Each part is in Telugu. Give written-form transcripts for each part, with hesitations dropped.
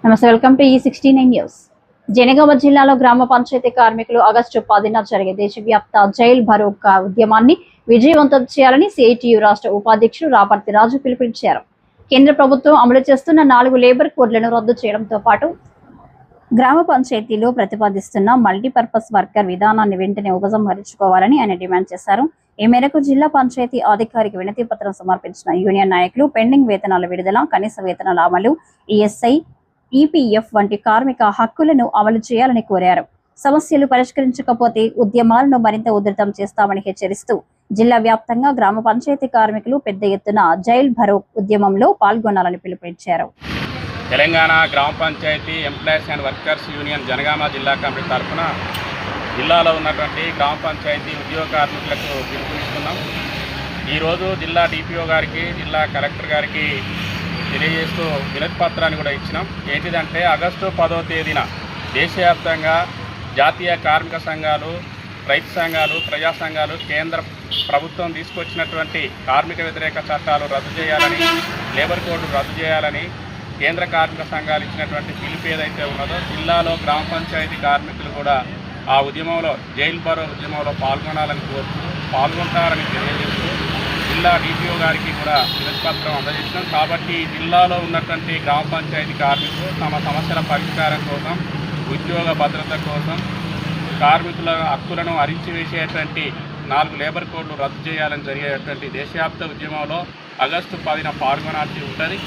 నమస్తే, welcome to E69 news. Janagama జిల్లాలో గ్రామ పంచాయతీ కార్మికులు ఆగస్టు 10న జరిగే దేశవ్యాప్త జైల్ భరో ఉద్యమాన్ని విజయవంతం చేయాలని సిఐటియు రాష్ట్ర ఉపాధ్యక్షుడు రాపర్తి రాజు పిలుపునిచ్చారు. కేంద్ర ప్రభుత్వం అమలు చేస్తున్న 4 లేబర్ కోడ్లను రద్దు చేయడంతో పాటు గ్రామ పంచాయతీలో ప్రతిపాదిస్తున్న మల్టీపర్పస్ వర్కర్ విధానాన్ని వెంటనే ఉపసంహరించుకోవాలని ఆయన డిమాండ్ చేశారు. ఈ మేరకు జిల్లా పంచాయతీ అధికారికి వినతి పత్రం సమర్పించిన యూనియన్ నాయకులు పెండింగ్ వేతనాల విడుదల, కనీస వేతనాల అమలు, ఈఎస్ఐ, ఈపీఎఫ్ వంటి కార్మిక హక్కులను అమలు చేయాలని కోరారు. సమస్యలు పరిష్కరించకపోతే ఉద్యమాలను మరింత ఉధృతం చేస్తామని హెచ్చరిస్తూ జిల్లా వ్యాప్తంగా గ్రామ పంచాయతీ కార్మికులు పెద్ద ఎత్తున జైల్ భరో ఉద్యమంలో పాల్గొనాలని పిలుపునిచ్చారు. తెలంగాణ గ్రామ panchayat employees and workers union Jangaon జిల్లా కమిటీ తరఫున జిల్లాలో ఉన్నటువంటి గ్రామ పంచాయతీ ఉద్యోగ కార్మికులకు పిలుపునిస్తున్నాం. ఈరోజు జిల్లా డిపిఓ గారికి, జిల్లా కలెక్టర్ గారికి తెలియజేస్తూ వినతి పత్రాన్ని కూడా ఇచ్చినాం. ఏంటిదంటే ఆగస్టు 10వ తేదీన దేశవ్యాప్తంగా జాతీయ కార్మిక సంఘాలు, రైతు సంఘాలు, ప్రజా సంఘాలు కేంద్ర ప్రభుత్వం తీసుకొచ్చినటువంటి కార్మిక వ్యతిరేక చట్టాలు రద్దు చేయాలని, లేబర్ కోడ్ రద్దు చేయాలని కేంద్ర కార్మిక సంఘాలు ఇచ్చినటువంటి పిలుపు ఏదైతే ఉన్నదో జిల్లాలో గ్రామ పంచాయతీ కార్మికులు కూడా ఆ ఉద్యమంలో జైల్ భరో ఉద్యమంలో పాల్గొంటారని తెలియజేస్తూ జిల్లా డిపిఓ గారికి కూడా వినతిపత్రం అందజేసినాం. కాబట్టి జిల్లాలో ఉన్నటువంటి గ్రామ పంచాయతీ కార్మికులు తమ సమస్యల పరిష్కారం కోసం, ఉద్యోగ భద్రత కోసం, కార్మికుల హక్కులను అరించివేసేటువంటి 4 లేబర్ కోడ్లు రద్దు చేయాలని జరిగేటువంటి దేశవ్యాప్త ఉద్యమంలో ఆగస్టు 10న పాల్గొనాల్సి ఉంటుంది.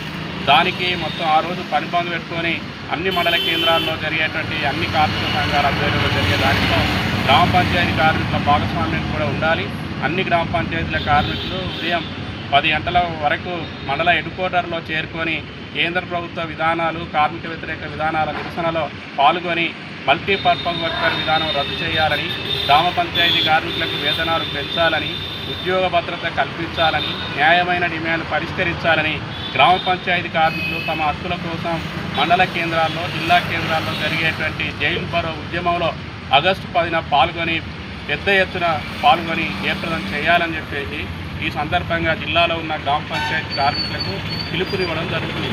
దానికి మొత్తం ఆ రోజు పనిబంధు పెట్టుకొని అన్ని మండల కేంద్రాల్లో జరిగేటువంటి అన్ని కార్మిక సంఘాల ఆధ్వర్యంలో జరిగే దాంట్లో గ్రామ పంచాయతీ కార్మికుల భాగస్వామ్యం కూడా ఉండాలి. అన్ని గ్రామ పంచాయతీల కార్మికులు ఉదయం 10 గంటల వరకు మండల హెడ్ క్వార్టర్లో చేరుకొని కేంద్ర ప్రభుత్వ విధానాలు, కార్మిక వ్యతిరేక విధానాల నిరసనలో పాల్గొని మల్టీపర్పస్ వర్కర్ విధానం రద్దు చేయాలని, గ్రామ పంచాయతీ కార్మికులకు వేతనాలు పెంచాలని, ఉద్యోగ భద్రత కల్పించాలని, న్యాయమైన డిమాండ్లు పరిష్కరించాలని గ్రామ పంచాయతీ కార్మికులు తమ హక్కుల కోసం మండల కేంద్రాల్లో, జిల్లా కేంద్రాల్లో జరిగేటువంటి జైలు భరో ఉద్యమంలో ఆగస్టు 10న పాల్గొని పెద్ద ఎత్తున పాల్గొని జయప్రదం చేయాలని చెప్పేసి ఈ సందర్భంగా జిల్లాలో ఉన్న గ్రామ పంచాయతీ కార్మికులకు పిలుపునివ్వడం జరుగుతుంది.